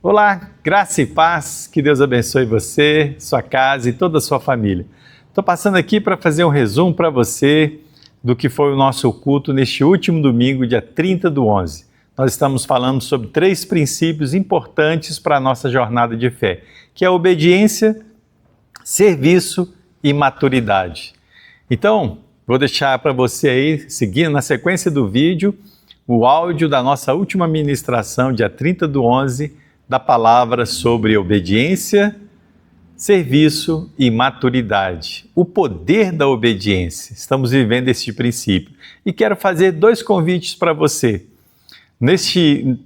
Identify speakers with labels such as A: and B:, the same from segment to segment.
A: Olá, graça e paz, que Deus abençoe você, sua casa e toda a sua família. Estou passando aqui para fazer um resumo para você do que foi o nosso culto neste último domingo, dia 30/11. Nós estamos falando sobre 3 princípios importantes para a nossa jornada de fé, que é a obediência, serviço e maturidade. Então, vou deixar para você aí, seguindo na sequência do vídeo, o áudio da nossa última ministração, dia 30/11, da palavra sobre obediência, serviço e maturidade. O poder da obediência. Estamos vivendo este princípio. E quero fazer 2 convites para você.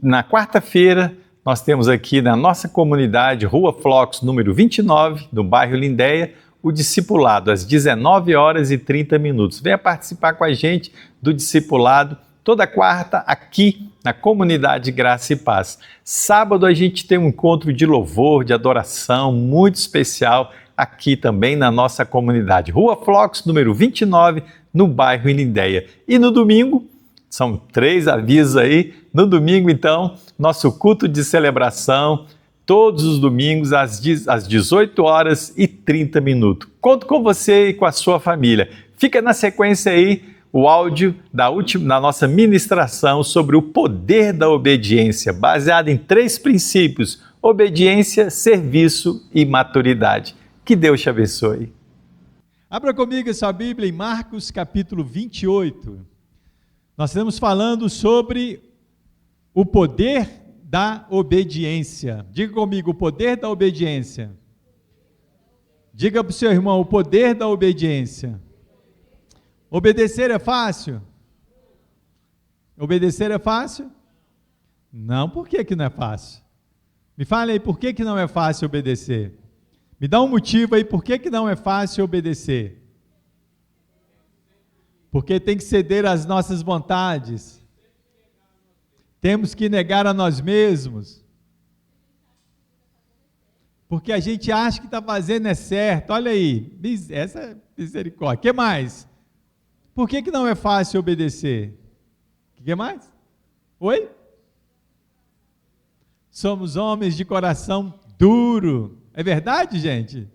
A: Na quarta-feira, nós temos aqui na nossa comunidade, Rua Flocos, número 29, no bairro Lindéia, o discipulado, às 19h30. Venha participar com a gente do discipulado, toda quarta, aqui na comunidade Graça e Paz. Sábado a gente tem um encontro de louvor, de adoração, muito especial, aqui também na nossa comunidade. Rua Flocos, número 29, no bairro Lindéia. E no domingo, são 3 avisos aí, no domingo então, nosso culto de celebração, todos os domingos às 18h30. Conto com você e com a sua família. Fica na sequência aí o áudio da nossa ministração sobre o poder da obediência, baseado em 3 princípios: obediência, serviço e maturidade. Que Deus te abençoe.
B: Abra comigo essa Bíblia em Marcos capítulo 28. Nós estamos falando sobre o poder da obediência. Diga comigo, o poder da obediência. Diga para o seu irmão, o poder da obediência. Obedecer é fácil? Obedecer é fácil? Não, por que não é fácil? Me fale aí, por que não é fácil obedecer? Me dá um motivo aí, por que não é fácil obedecer? Porque tem que ceder às nossas vontades. Temos que negar a nós mesmos. Porque a gente acha que está fazendo é certo. Olha aí, essa é misericórdia. O que mais? Por que não é fácil obedecer? O que mais? Oi? Somos homens de coração duro. É verdade, gente?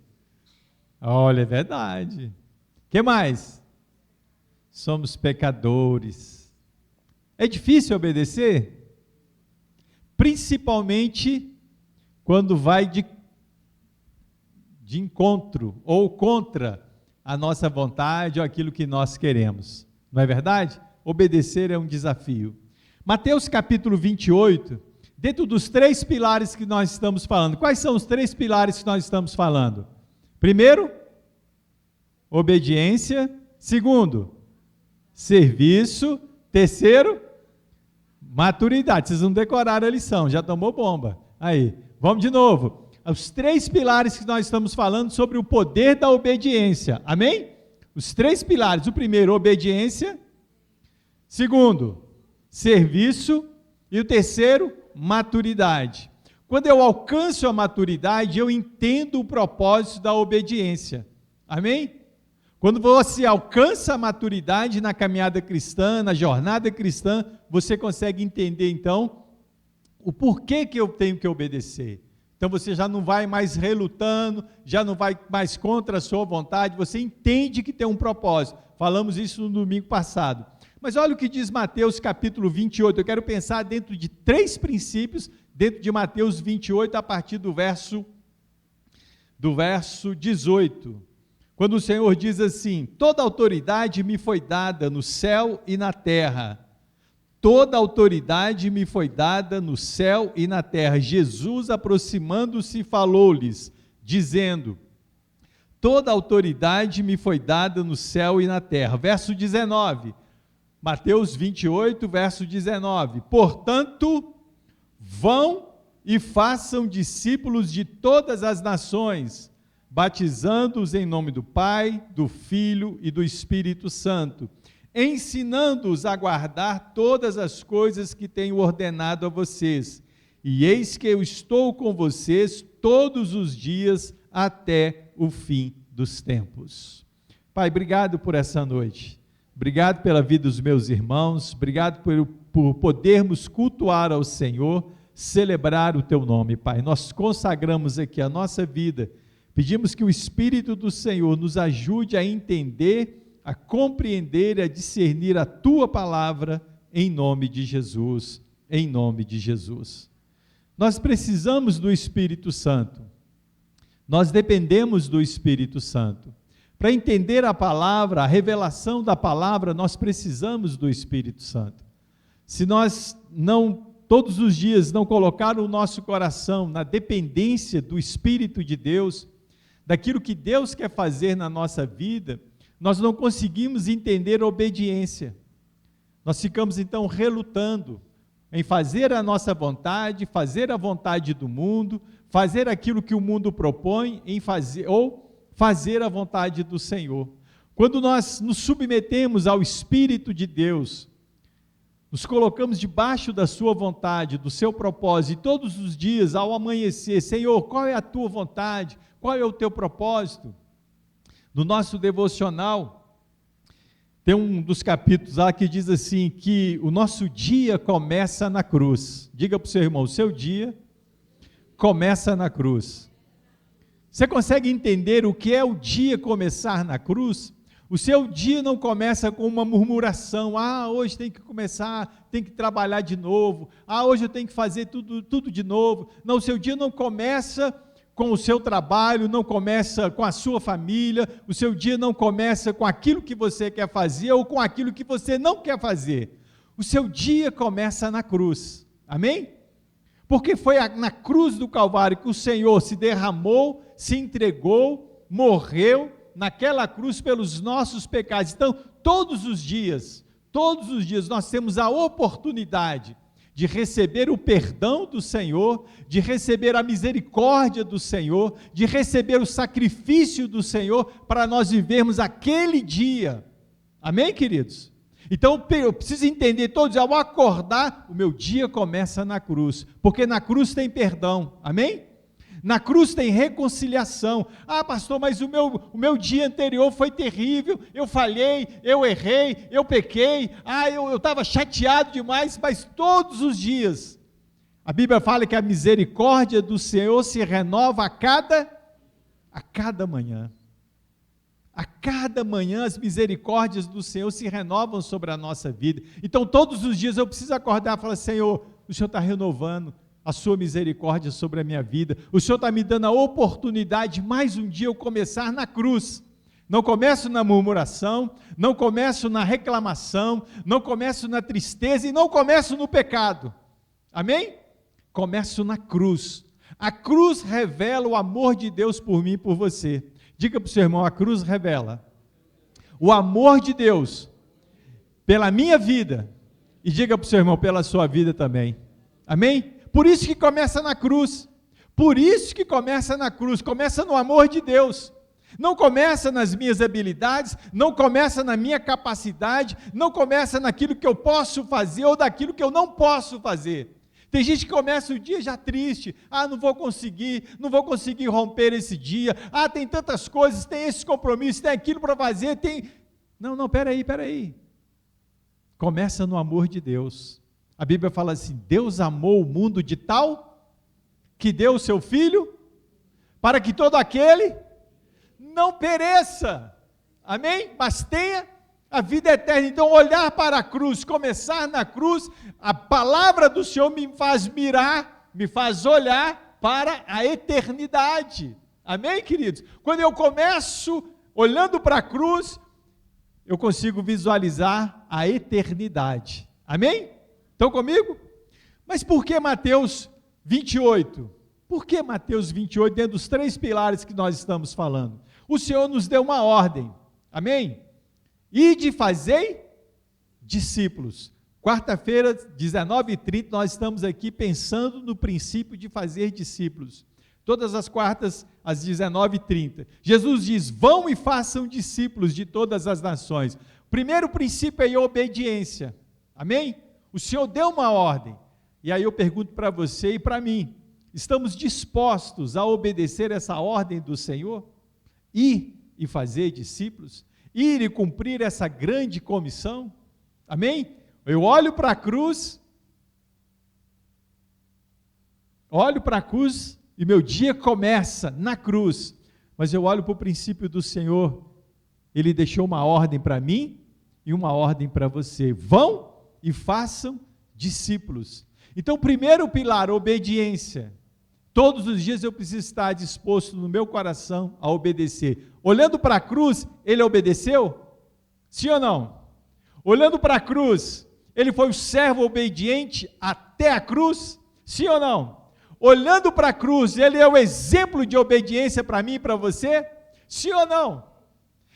B: Olha, é verdade. O que mais? Somos pecadores. É difícil obedecer? Principalmente quando vai de encontro ou contra a nossa vontade ou aquilo que nós queremos. Não é verdade? Obedecer é um desafio. Mateus capítulo 28, dentro dos 3 pilares que nós estamos falando. Quais são os 3 pilares que nós estamos falando? Primeiro, obediência. Segundo, serviço. Terceiro, maturidade. Vocês não decoraram a lição, já tomou bomba. Aí, vamos de novo. Os 3 pilares que nós estamos falando sobre o poder da obediência. Amém? Os 3 pilares. O primeiro, obediência. Segundo, serviço. E o terceiro, maturidade. Quando eu alcanço a maturidade, eu entendo o propósito da obediência. Amém? Quando você alcança a maturidade na caminhada cristã, na jornada cristã, você consegue entender, então, o porquê que eu tenho que obedecer. Então você já não vai mais relutando, já não vai mais contra a sua vontade, você entende que tem um propósito. Falamos isso no domingo passado. Mas olha o que diz Mateus capítulo 28, eu quero pensar dentro de 3 princípios, dentro de Mateus 28, a partir do verso 18. Quando o Senhor diz assim: toda autoridade me foi dada no céu e na terra. Toda autoridade me foi dada no céu e na terra. Jesus, aproximando-se, falou-lhes, dizendo: toda autoridade me foi dada no céu e na terra. Verso 19, Mateus 28, verso 19. Portanto, vão e façam discípulos de todas as nações, batizando-os em nome do Pai, do Filho e do Espírito Santo, ensinando-os a guardar todas as coisas que tenho ordenado a vocês. E eis que eu estou com vocês todos os dias até o fim dos tempos. Pai, obrigado por essa noite. Obrigado pela vida dos meus irmãos. Obrigado por podermos cultuar ao Senhor. celebrar o teu nome, Pai. Nós consagramos aqui a nossa vida, pedimos que o Espírito do Senhor nos ajude a entender, a compreender, a discernir a tua palavra, em nome de Jesus, em nome de Jesus. Nós precisamos do Espírito Santo, nós dependemos do Espírito Santo. Para entender a palavra, a revelação da palavra, nós precisamos do Espírito Santo. Se nós não, todos os dias, não colocar o nosso coração na dependência do Espírito de Deus, daquilo que Deus quer fazer na nossa vida, nós não conseguimos entender a obediência. Nós ficamos então relutando em fazer a nossa vontade, fazer a vontade do mundo, fazer aquilo que o mundo propõe, em fazer, ou fazer a vontade do Senhor. Quando nós nos submetemos ao Espírito de Deus, nos colocamos debaixo da sua vontade, do seu propósito, e todos os dias, ao amanhecer, Senhor, qual é a tua vontade? Qual é o teu propósito? No nosso devocional, tem um dos capítulos lá que diz assim, que o nosso dia começa na cruz. Diga para o seu irmão, o seu dia começa na cruz. Você consegue entender o que é o dia começar na cruz? O seu dia não começa com uma murmuração, hoje tem que começar, tem que trabalhar de novo, hoje eu tenho que fazer tudo de novo. Não, o seu dia não começa com o seu trabalho, não começa com a sua família, o seu dia não começa com aquilo que você quer fazer ou com aquilo que você não quer fazer. O seu dia começa na cruz, amém? Porque foi na cruz do Calvário que o Senhor se derramou, se entregou, morreu naquela cruz pelos nossos pecados. Então, todos os dias nós temos a oportunidade de receber o perdão do Senhor, de receber a misericórdia do Senhor, de receber o sacrifício do Senhor, para nós vivermos aquele dia, amém, queridos? Então eu preciso entender todos, ao acordar, o meu dia começa na cruz, porque na cruz tem perdão, amém? Na cruz tem reconciliação. Pastor, mas o meu dia anterior foi terrível, eu falhei, eu errei, eu pequei, eu estava chateado demais, mas todos os dias, a Bíblia fala que a misericórdia do Senhor se renova a cada manhã. A cada manhã as misericórdias do Senhor se renovam sobre a nossa vida. Então todos os dias eu preciso acordar e falar, Senhor, o Senhor está renovando a sua misericórdia sobre a minha vida, o Senhor está me dando a oportunidade, mais um dia eu começar na cruz. Não começo na murmuração, não começo na reclamação, não começo na tristeza e não começo no pecado, amém? Começo na cruz. A cruz revela o amor de Deus por mim e por você. Diga para o seu irmão, a cruz revela o amor de Deus pela minha vida, e diga para o seu irmão, pela sua vida também, amém? Por isso que começa na cruz, começa no amor de Deus, não começa nas minhas habilidades, não começa na minha capacidade, não começa naquilo que eu posso fazer ou daquilo que eu não posso fazer. Tem gente que começa o dia já triste, não vou conseguir romper esse dia, tem tantas coisas, tem esses compromissos, tem aquilo para fazer, não, peraí, começa no amor de Deus. A Bíblia fala assim, Deus amou o mundo de tal, que deu o seu Filho, para que todo aquele não pereça, amém? Mas tenha a vida eterna. Então olhar para a cruz, começar na cruz, a palavra do Senhor me faz mirar, me faz olhar para a eternidade, amém, queridos? Quando eu começo olhando para a cruz, eu consigo visualizar a eternidade, amém? Estão comigo? Mas por que Mateus 28? Por que Mateus 28, dentro dos 3 pilares que nós estamos falando? O Senhor nos deu uma ordem, amém? Ide fazei discípulos. Quarta-feira, 19h30, nós estamos aqui pensando no princípio de fazer discípulos. Todas as quartas, às 19h30. Jesus diz, vão e façam discípulos de todas as nações. O primeiro princípio é a obediência, amém? O Senhor deu uma ordem, e aí eu pergunto para você e para mim, estamos dispostos a obedecer essa ordem do Senhor? Ir e fazer discípulos? Ir e cumprir essa grande comissão? Amém? Eu olho para a cruz, olho para a cruz e meu dia começa na cruz, mas eu olho para o princípio do Senhor. Ele deixou uma ordem para mim e uma ordem para você: vão e façam discípulos. Então, primeiro pilar, obediência. Todos os dias eu preciso estar disposto no meu coração a obedecer. Olhando para a cruz, ele obedeceu? Sim ou não? Olhando para a cruz, ele foi o servo obediente até a cruz? Sim ou não? Olhando para a cruz, ele é o exemplo de obediência para mim e para você? Sim ou não?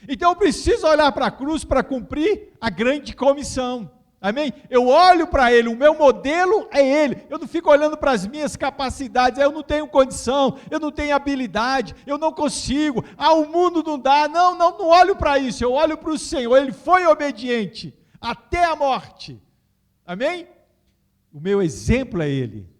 B: Então eu preciso olhar para a cruz para cumprir a grande comissão. Amém? Eu olho para ele, o meu modelo é ele. Eu não fico olhando para as minhas capacidades. Eu não tenho condição, eu não tenho habilidade, eu não consigo. O mundo não dá. Não olho para isso. Eu olho para o Senhor. Ele foi obediente até a morte. Amém? O meu exemplo é ele.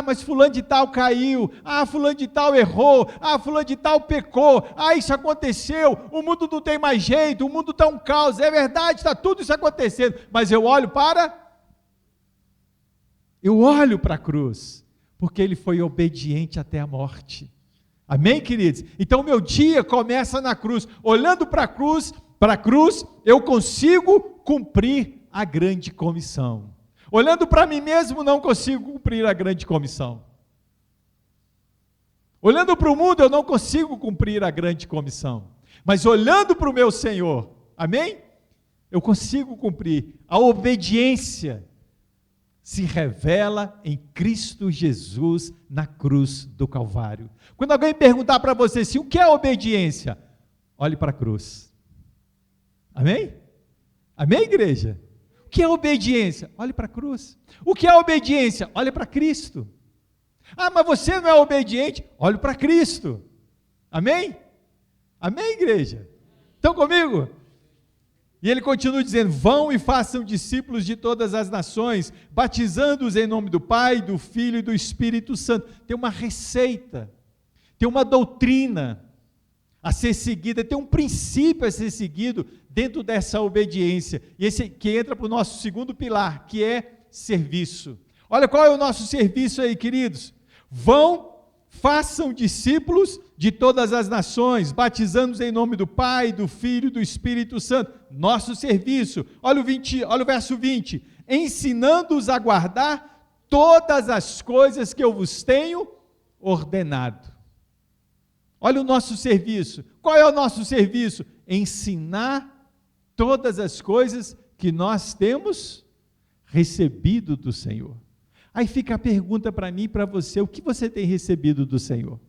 B: Mas fulano de tal caiu, fulano de tal errou, fulano de tal pecou, isso aconteceu, o mundo não tem mais jeito, o mundo está um caos, é verdade, está tudo isso acontecendo, mas eu olho para a cruz, porque ele foi obediente até a morte. Amém, queridos? Então meu dia começa na cruz. Olhando para a cruz, eu consigo cumprir a grande comissão. Olhando para mim mesmo, não consigo cumprir a grande comissão. Olhando para o mundo, eu não consigo cumprir a grande comissão. Mas olhando para o meu Senhor, amém? Eu consigo cumprir. A obediência se revela em Cristo Jesus na cruz do Calvário. Quando alguém perguntar para você assim, o que é obediência? Olhe para a cruz. Amém? Amém, igreja? O que é obediência? Olhe para a cruz. O que é obediência? Olhe para Cristo. Mas você não é obediente? Olhe para Cristo. Amém? Amém, igreja? Estão comigo? E ele continua dizendo, vão e façam discípulos de todas as nações, batizando-os em nome do Pai, do Filho e do Espírito Santo. Tem uma receita, tem uma doutrina a ser seguida, tem um princípio a ser seguido dentro dessa obediência, e esse que entra para o nosso segundo pilar, que é serviço. Olha qual é o nosso serviço aí, queridos. Vão, façam discípulos de todas as nações, batizando-os em nome do Pai, do Filho e do Espírito Santo. Nosso serviço. Olha o verso 20. Ensinando-os a guardar todas as coisas que eu vos tenho ordenado. Olha o nosso serviço. Qual é o nosso serviço? Ensinar todas as coisas que nós temos recebido do Senhor. Aí fica a pergunta para mim e para você, o que você tem recebido do Senhor?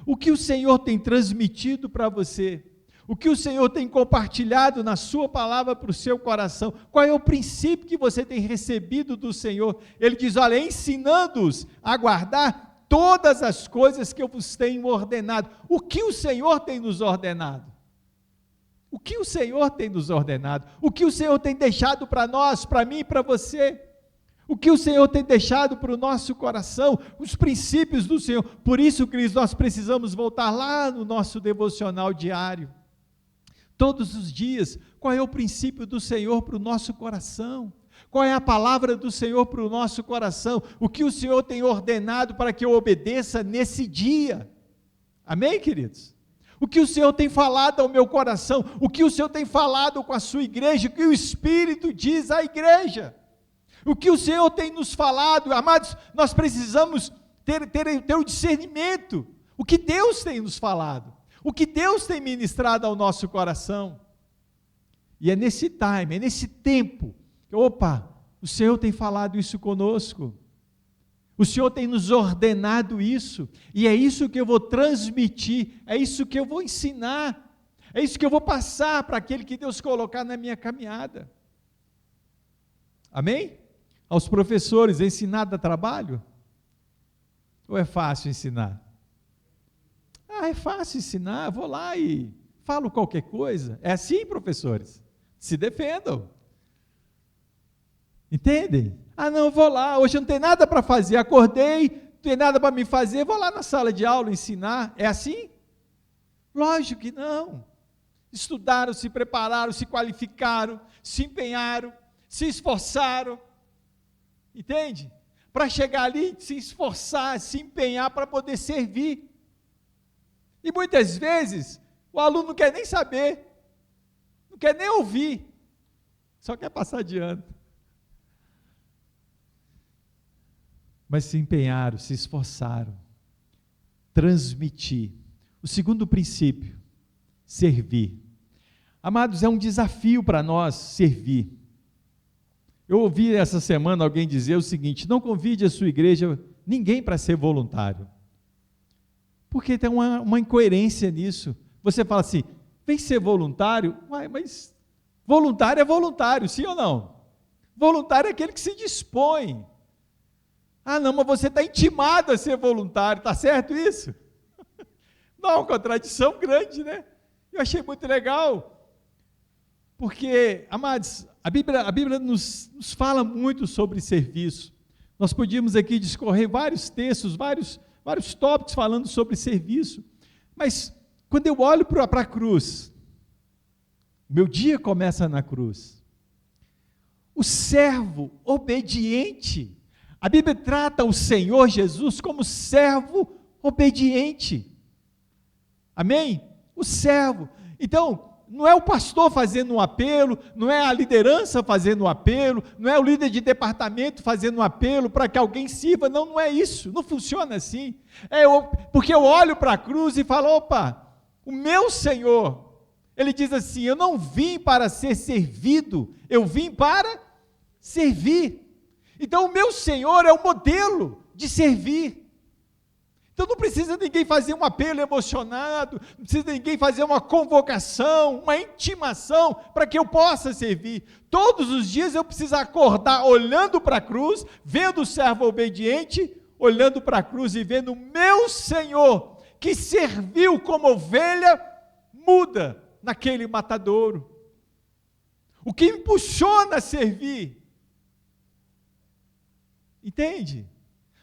B: O que o Senhor tem transmitido para você? O que o Senhor tem compartilhado na sua palavra para o seu coração? Qual é o princípio que você tem recebido do Senhor? Ele diz, olha, ensinando-os a guardar todas as coisas que eu vos tenho ordenado. O que o Senhor tem nos ordenado? O que o Senhor tem nos ordenado? O que o Senhor tem deixado para nós, para mim e para você? O que o Senhor tem deixado para o nosso coração? Os princípios do Senhor. Por isso, queridos, nós precisamos voltar lá no nosso devocional diário. Todos os dias, qual é o princípio do Senhor para o nosso coração? Qual é a palavra do Senhor para o nosso coração? O que o Senhor tem ordenado para que eu obedeça nesse dia? Amém, queridos? O que o Senhor tem falado ao meu coração? O que o Senhor tem falado com a sua igreja? O que o Espírito diz à igreja? O que o Senhor tem nos falado? Amados, nós precisamos ter o discernimento. O que Deus tem nos falado? O que Deus tem ministrado ao nosso coração? E é nesse time, é nesse tempo, que, o Senhor tem falado isso conosco. O Senhor tem nos ordenado isso, e é isso que eu vou transmitir, é isso que eu vou ensinar, é isso que eu vou passar para aquele que Deus colocar na minha caminhada. Amém? Aos professores, ensinar dá trabalho? Ou é fácil ensinar? É fácil ensinar, vou lá e falo qualquer coisa. É assim, professores? Se defendam. Entendem? Não, vou lá, hoje eu não tenho nada para fazer, acordei, não tem nada para me fazer, vou lá na sala de aula ensinar. É assim? Lógico que não. Estudaram, se prepararam, se qualificaram, se empenharam, se esforçaram, entende? para chegar ali, se esforçar, se empenhar para poder servir. E muitas vezes, o aluno não quer nem saber, não quer nem ouvir, só quer passar de ano. Mas se empenharam, se esforçaram, transmitir. O segundo princípio, servir. Amados, é um desafio para nós servir. Eu ouvi essa semana alguém dizer o seguinte: não convide a sua igreja ninguém para ser voluntário. Porque tem uma incoerência nisso. Você fala assim, vem ser voluntário, mas voluntário é voluntário, sim ou não? Voluntário é aquele que se dispõe. Ah, não, mas você está intimado a ser voluntário, está certo isso? Não, uma contradição grande, né? Eu achei muito legal, porque, amados, a Bíblia nos fala muito sobre serviço. Nós podíamos aqui discorrer vários textos, vários tópicos falando sobre serviço, mas quando eu olho para a cruz, meu dia começa na cruz. O servo obediente, a Bíblia trata o Senhor Jesus como servo obediente. Amém? O servo. Então, não é o pastor fazendo um apelo, não é a liderança fazendo um apelo, não é o líder de departamento fazendo um apelo para que alguém sirva, não é isso, não funciona assim. Porque eu olho para a cruz e falo, opa, o meu Senhor, ele diz assim, eu não vim para ser servido, eu vim para servir. Então o meu Senhor é o modelo de servir. Então não precisa ninguém fazer um apelo emocionado, não precisa ninguém fazer uma convocação, uma intimação para que eu possa servir. Todos os dias eu preciso acordar olhando para a cruz, vendo o servo obediente, olhando para a cruz e vendo o meu Senhor, que serviu como ovelha muda naquele matadouro. O que impulsiona a servir. Entende?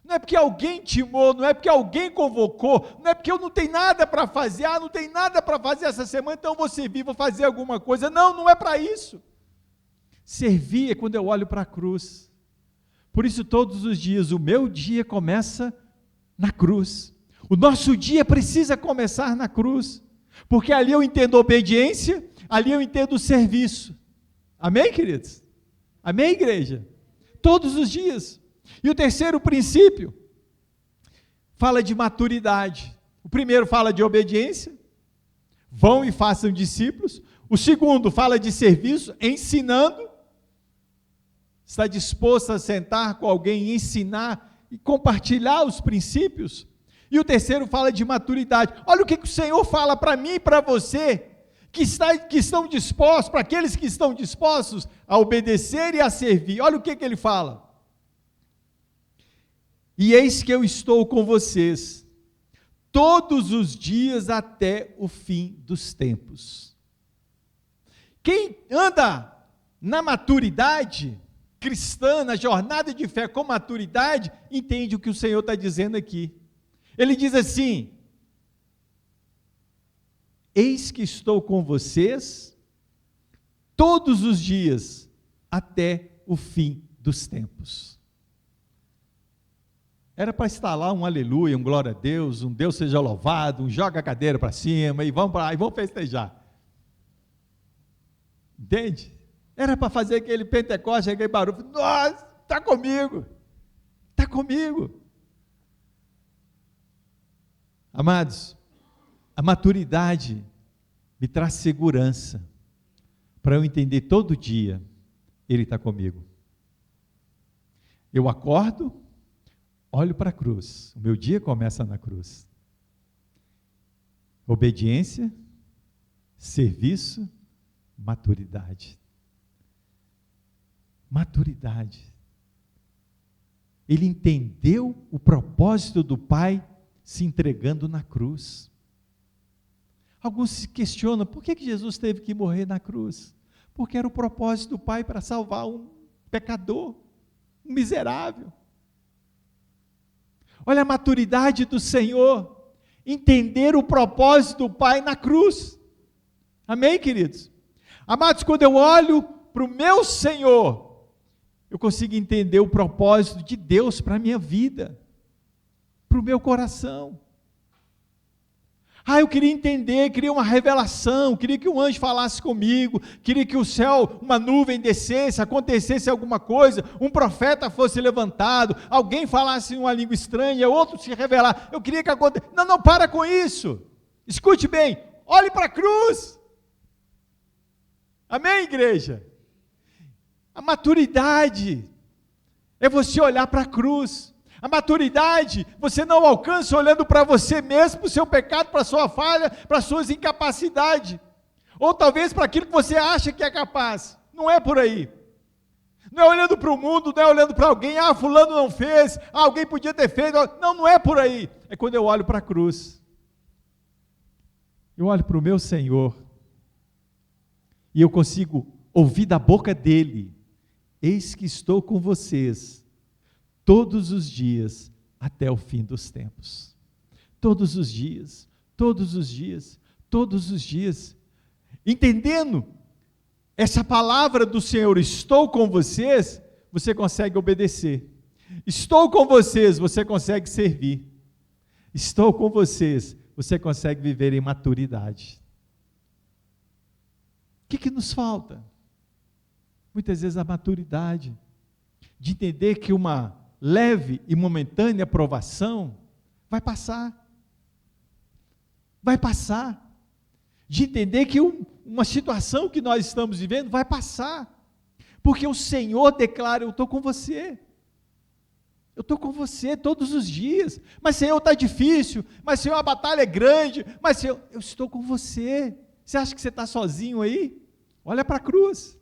B: Não é porque alguém intimou, não é porque alguém convocou, não é porque eu não tenho nada para fazer, não tem nada para fazer essa semana, então eu vou servir, vou fazer alguma coisa. Não é para isso. Servir é quando eu olho para a cruz. Por isso, todos os dias, o meu dia começa na cruz. O nosso dia precisa começar na cruz, porque ali eu entendo obediência, ali eu entendo serviço. Amém, queridos? Amém, igreja? Todos os dias. E o terceiro princípio fala de maturidade. O primeiro fala de obediência, vão e façam discípulos. O segundo fala de serviço, ensinando. Está disposto a sentar com alguém e ensinar e compartilhar os princípios. E o terceiro fala de maturidade. Olha o que o Senhor fala para mim e para você, que estão dispostos, para aqueles que estão dispostos a obedecer e a servir. Olha o que ele fala. E eis que eu estou com vocês, todos os dias até o fim dos tempos. Quem anda na maturidade cristã, na jornada de fé com maturidade, entende o que o Senhor está dizendo aqui. Ele diz assim, eis que estou com vocês, todos os dias até o fim dos tempos. Era para estar lá um aleluia, um glória a Deus, um Deus seja louvado, um joga a cadeira para cima e vamos para lá e vamos festejar. Entende? Era para fazer aquele Pentecoste, aquele barulho. Nossa, está comigo. Está comigo. Amados, a maturidade me traz segurança para eu entender todo dia, Ele está comigo. Eu acordo, olho para a cruz, o meu dia começa na cruz. Obediência, serviço, maturidade. Maturidade. Ele entendeu o propósito do Pai se entregando na cruz. Alguns se questionam, por que Jesus teve que morrer na cruz? Porque era o propósito do Pai para salvar um pecador, um miserável. Olha a maturidade do Senhor, entender o propósito do Pai na cruz. Amém, queridos? Amados, quando eu olho para o meu Senhor, eu consigo entender o propósito de Deus para a minha vida, para o meu coração. Eu queria entender, queria uma revelação, queria que um anjo falasse comigo, queria que o céu, uma nuvem descesse, acontecesse alguma coisa, um profeta fosse levantado, alguém falasse uma língua estranha, outro se revelar. Eu queria que acontecesse. Não, para com isso. Escute bem, olhe para a cruz. Amém, igreja? A maturidade é você olhar para a cruz. A maturidade você não alcança olhando para você mesmo, para o seu pecado, para a sua falha, para as suas incapacidades. Ou talvez para aquilo que você acha que é capaz. Não é por aí. Não é olhando para o mundo, não é olhando para alguém, fulano não fez, alguém podia ter feito. Não é por aí. É quando eu olho para a cruz. Eu olho para o meu Senhor. E eu consigo ouvir da boca dele: eis que estou com vocês todos os dias, até o fim dos tempos. Todos os dias, todos os dias, todos os dias. Entendendo essa palavra do Senhor, estou com vocês, você consegue obedecer. Estou com vocês, você consegue servir. Estou com vocês, você consegue viver em maturidade. O que nos falta? Muitas vezes a maturidade, de entender que uma leve e momentânea provação vai passar. Vai passar. De entender que uma situação que nós estamos vivendo vai passar. Porque o Senhor declara: eu estou com você. Eu estou com você todos os dias. Mas Senhor, está difícil. Mas Senhor, a batalha é grande. Mas Senhor, eu estou com você. Você acha que você está sozinho aí? Olha para a cruz.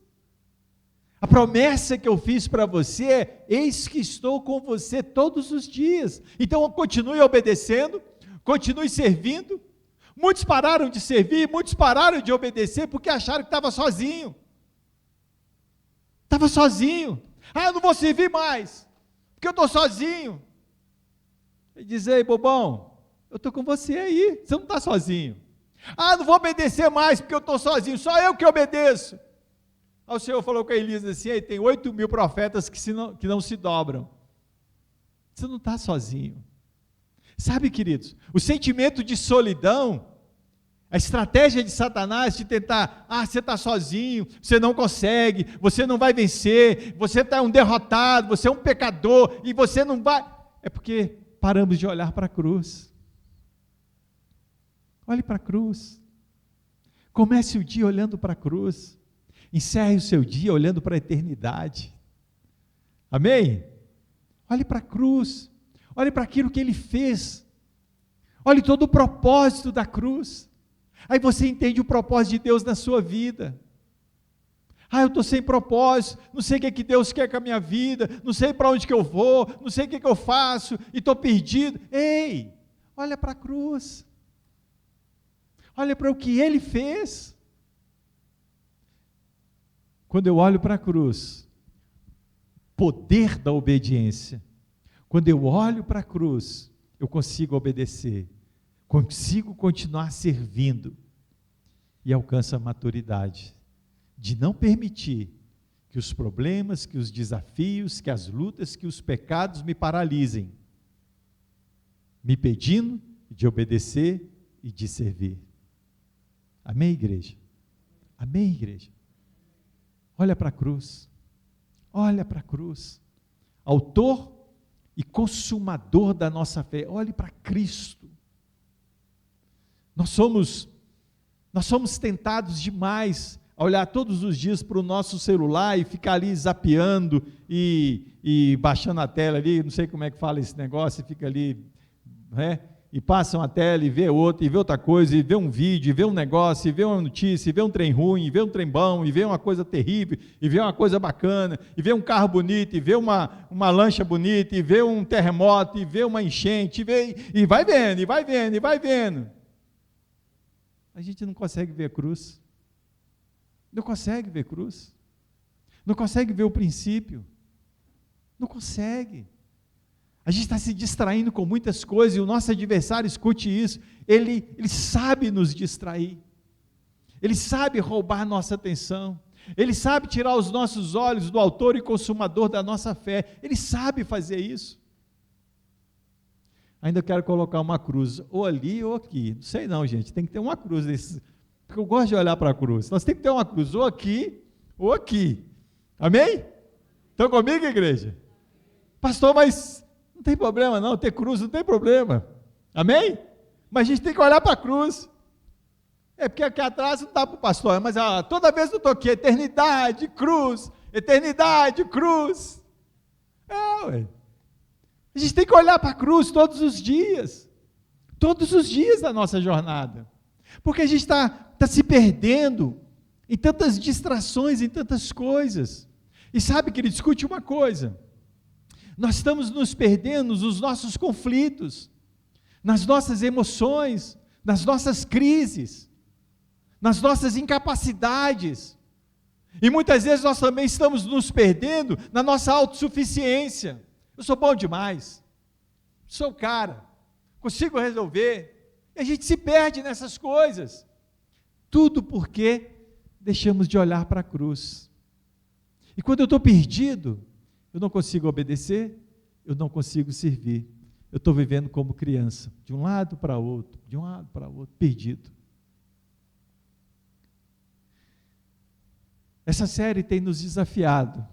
B: A promessa que eu fiz para você é: eis que estou com você todos os dias. Então continue obedecendo, continue servindo. Muitos pararam de servir, muitos pararam de obedecer porque acharam que estava sozinho. Estava sozinho. Eu não vou servir mais, porque eu estou sozinho. E diz: ei, bobão, eu estou com você aí, você não está sozinho. Não vou obedecer mais, porque eu estou sozinho, só eu que obedeço. O Senhor falou com a Elisa assim: tem 8.000 profetas que não se dobram. Você não está sozinho. Sabe, queridos, o sentimento de solidão, a estratégia de Satanás de tentar: você está sozinho, você não consegue, você não vai vencer, você está um derrotado, você é um pecador, e você não vai. É porque paramos de olhar para a cruz. Olhe para a cruz. Comece o dia olhando para a cruz. Encerre o seu dia olhando para a eternidade. Amém? Olhe para a cruz. Olhe para aquilo que ele fez. Olhe todo o propósito da cruz. Aí você entende o propósito de Deus na sua vida. Eu estou sem propósito, não sei o que Deus quer com a minha vida, não sei para onde que eu vou, não sei o que eu faço, e estou perdido. Ei, olha para a cruz. Olha para o que ele fez. Quando eu olho para a cruz, poder da obediência. Quando eu olho para a cruz, eu consigo obedecer, consigo continuar servindo e alcanço a maturidade de não permitir que os problemas, que os desafios, que as lutas, que os pecados me paralisem, me impedindo de obedecer e de servir. Amém, igreja? Amém, igreja? Olha para a cruz, olha para a cruz, autor e consumador da nossa fé. Olhe para Cristo. Nós somos tentados demais a olhar todos os dias para o nosso celular e ficar ali zapeando e baixando a tela ali, não sei como é que fala esse negócio, e fica ali, e passa uma tela e vê outra, e vê outra coisa, e vê um vídeo, e vê um negócio, e vê uma notícia, e vê um trem ruim, e vê um trem bom, e vê uma coisa terrível, e vê uma coisa bacana, e vê um carro bonito, e vê uma lancha bonita, e vê um terremoto, e vê uma enchente, e vai vendo, e vai vendo, e vai vendo. A gente não consegue ver a cruz. Não consegue ver a cruz. Não consegue ver o princípio. Não consegue. A gente está se distraindo com muitas coisas, e o nosso adversário, escute isso, ele sabe nos distrair, ele sabe roubar nossa atenção, Ele sabe tirar os nossos olhos do autor e consumador da nossa fé. Ele sabe fazer isso. Ainda quero colocar uma cruz, ou ali ou aqui. Não sei não, gente, tem que ter uma cruz desse, porque eu gosto de olhar para a cruz. Nós temos que ter uma cruz, ou aqui, ou aqui. Amém? Estão comigo, igreja? Pastor, mas não tem problema não, ter cruz não tem problema. Amém? Mas a gente tem que olhar para a cruz. É porque aqui atrás não dá para o pastor, mas toda vez que eu estou aqui, eternidade, cruz, eternidade, cruz. Ué. A gente tem que olhar para a cruz todos os dias da nossa jornada, porque a gente está se perdendo em tantas distrações, em tantas coisas. E sabe, querido, escute uma coisa, nós estamos nos perdendo nos nossos conflitos, nas nossas emoções, nas nossas crises, nas nossas incapacidades, e muitas vezes nós também estamos nos perdendo na nossa autossuficiência. Eu sou bom demais, sou o cara, consigo resolver, e a gente se perde nessas coisas, tudo porque deixamos de olhar para a cruz. E quando eu estou perdido, eu não consigo obedecer, eu não consigo servir, eu estou vivendo como criança, de um lado para outro, perdido. Essa série tem nos desafiado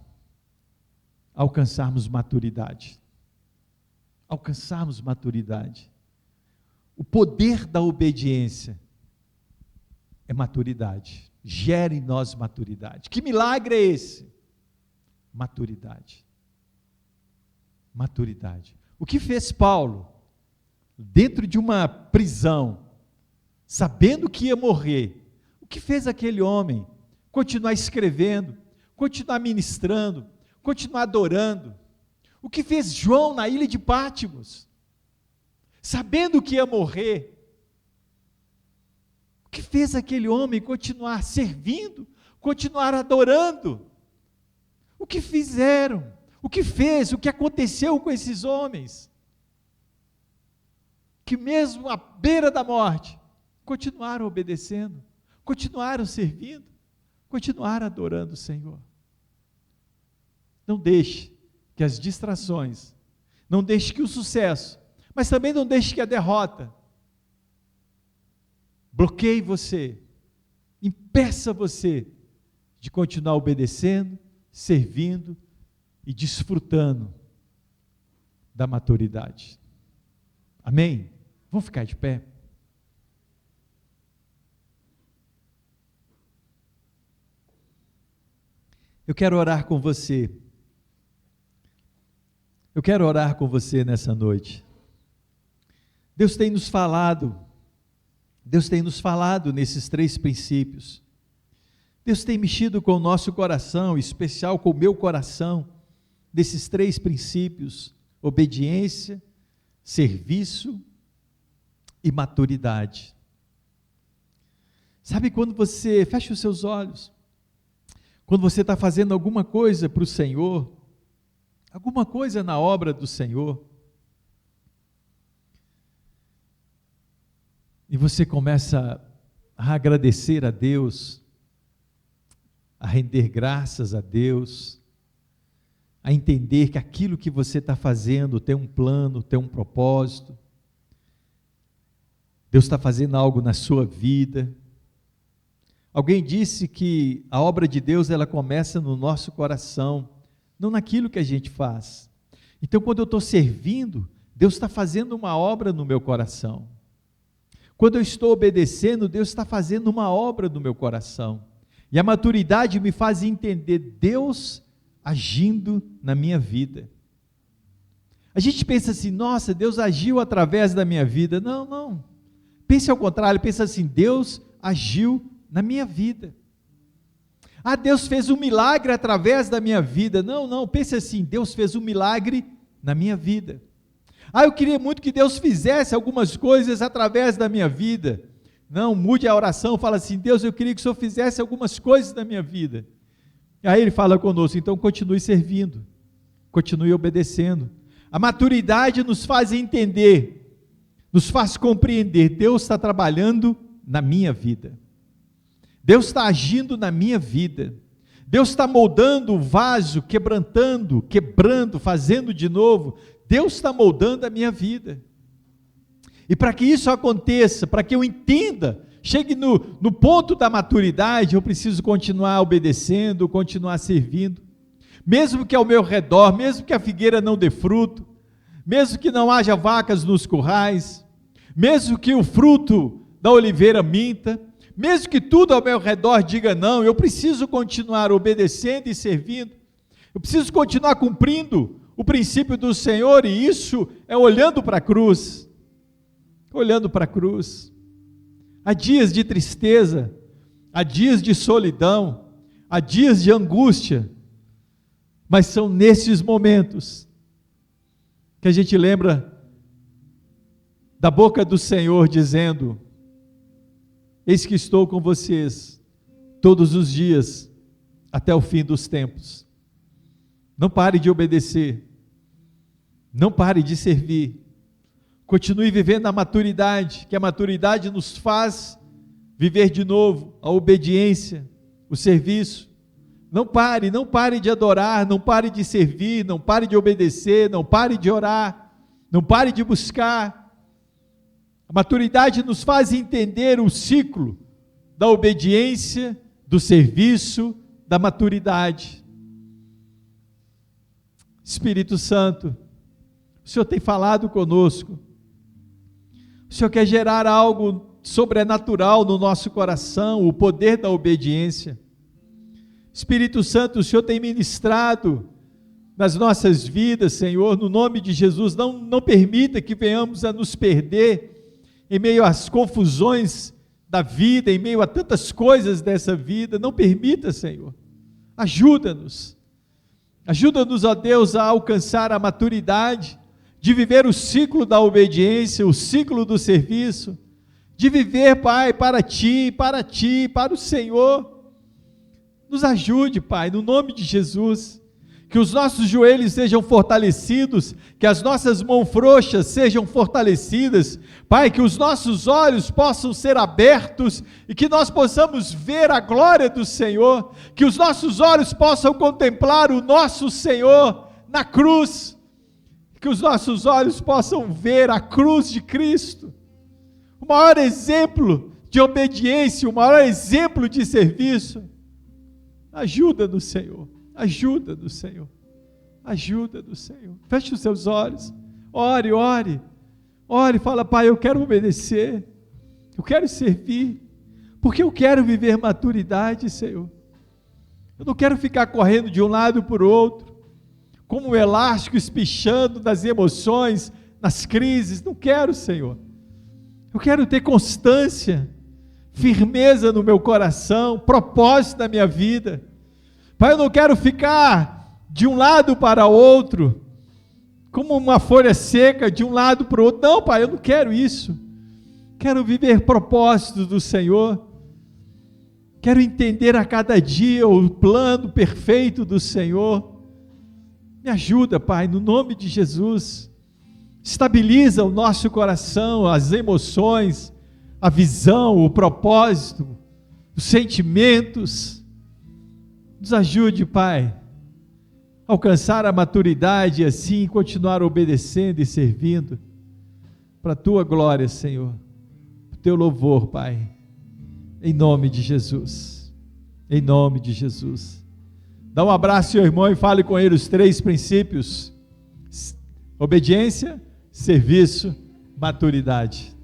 B: a alcançarmos maturidade. Alcançarmos maturidade. O poder da obediência é maturidade. Gera em nós maturidade. Que milagre é esse? Maturidade. Maturidade. O que fez Paulo, dentro de uma prisão, sabendo que ia morrer, o que fez aquele homem continuar escrevendo, continuar ministrando, continuar adorando? O que fez João na ilha de Patmos, sabendo que ia morrer? O que fez aquele homem continuar servindo, continuar adorando? O que fizeram? O que fez? O que aconteceu com esses homens? Que mesmo à beira da morte, continuaram obedecendo, continuaram servindo, continuaram adorando o Senhor. Não deixe que as distrações, não deixe que o sucesso, mas também não deixe que a derrota bloqueie você, impeça você de continuar obedecendo, servindo e desfrutando da maturidade. Amém? Vamos ficar de pé? Eu quero orar com você. Eu quero orar com você nessa noite. Deus tem nos falado nesses 3 princípios. Deus tem mexido com o nosso coração, em especial com o meu coração, desses 3 princípios: obediência, serviço e maturidade. Sabe quando você fecha os seus olhos, quando você está fazendo alguma coisa para o Senhor, alguma coisa na obra do Senhor, e você começa a agradecer a Deus, a render graças a Deus, a entender que aquilo que você está fazendo tem um plano, tem um propósito, Deus está fazendo algo na sua vida. Alguém disse que a obra de Deus, ela começa no nosso coração, não naquilo que a gente faz. Então, quando eu estou servindo, Deus está fazendo uma obra no meu coração. Quando eu estou obedecendo, Deus está fazendo uma obra no meu coração. E a maturidade me faz entender Deus agindo na minha vida. A gente pensa assim: nossa, Deus agiu através da minha vida. Não, não. Pense ao contrário, pensa assim: Deus agiu na minha vida. Ah, Deus fez um milagre através da minha vida. Não, não, pense assim: Deus fez um milagre na minha vida. Ah, eu queria muito que Deus fizesse algumas coisas através da minha vida. Não, mude a oração, fala assim: Deus, eu queria que o Senhor fizesse algumas coisas na minha vida. E aí Ele fala conosco: então continue servindo, continue obedecendo. A maturidade nos faz entender, nos faz compreender: Deus está trabalhando na minha vida, Deus está agindo na minha vida, Deus está moldando o vaso, quebrando, fazendo de novo. Deus está moldando a minha vida. E para que isso aconteça, para que eu entenda, chegue no ponto da maturidade, eu preciso continuar obedecendo, continuar servindo. Mesmo que ao meu redor, mesmo que a figueira não dê fruto, mesmo que não haja vacas nos currais, mesmo que o fruto da oliveira minta, mesmo que tudo ao meu redor diga não, eu preciso continuar obedecendo e servindo, eu preciso continuar cumprindo o princípio do Senhor, e isso é olhando para a cruz, há dias de tristeza, há dias de solidão, há dias de angústia, mas são nesses momentos que a gente lembra da boca do Senhor dizendo: eis que estou com vocês todos os dias até o fim dos tempos. Não pare de obedecer, não pare de servir, continue vivendo a maturidade, que a maturidade nos faz viver de novo a obediência, o serviço. Não pare de adorar, não pare de servir, não pare de obedecer, não pare de orar, não pare de buscar. A maturidade nos faz entender o ciclo da obediência, do serviço, da maturidade. Espírito Santo, o Senhor tem falado conosco, o Senhor quer gerar algo sobrenatural no nosso coração, o poder da obediência. Espírito Santo, o Senhor tem ministrado nas nossas vidas, Senhor, no nome de Jesus. Não permita que venhamos a nos perder em meio às confusões da vida, em meio a tantas coisas dessa vida. Não permita, Senhor. Ajuda-nos, ó Deus, a alcançar a maturidade, de viver o ciclo da obediência, o ciclo do serviço, de viver, Pai, para Ti, para o Senhor. Nos ajude, Pai, no nome de Jesus, que os nossos joelhos sejam fortalecidos, que as nossas mãos frouxas sejam fortalecidas, Pai, que os nossos olhos possam ser abertos e que nós possamos ver a glória do Senhor, que os nossos olhos possam contemplar o nosso Senhor na cruz, que os nossos olhos possam ver a cruz de Cristo, o maior exemplo de obediência, o maior exemplo de serviço. Ajuda-nos, Senhor, ajuda-nos, Senhor, ajuda-nos, Senhor. Feche os seus olhos, ore, fala: Pai, eu quero obedecer, eu quero servir, porque eu quero viver maturidade, Senhor. Eu não quero ficar correndo de um lado para o outro, como um elástico espichando nas emoções, nas crises. Não quero, Senhor. Eu quero ter constância, firmeza no meu coração, propósito na minha vida. Pai, eu não quero ficar de um lado para outro, como uma folha seca, de um lado para o outro. Não, Pai, eu não quero isso. Quero viver propósitos do Senhor. Quero entender a cada dia o plano perfeito do Senhor. Me ajuda, Pai, no nome de Jesus. Estabiliza o nosso coração, as emoções, a visão, o propósito, os sentimentos. Nos ajude, Pai, a alcançar a maturidade e assim continuar obedecendo e servindo para a Tua glória, Senhor, para o Teu louvor, Pai, em nome de Jesus, em nome de Jesus. Dá um abraço ao seu irmão e fale com ele os 3 princípios: obediência, serviço, maturidade.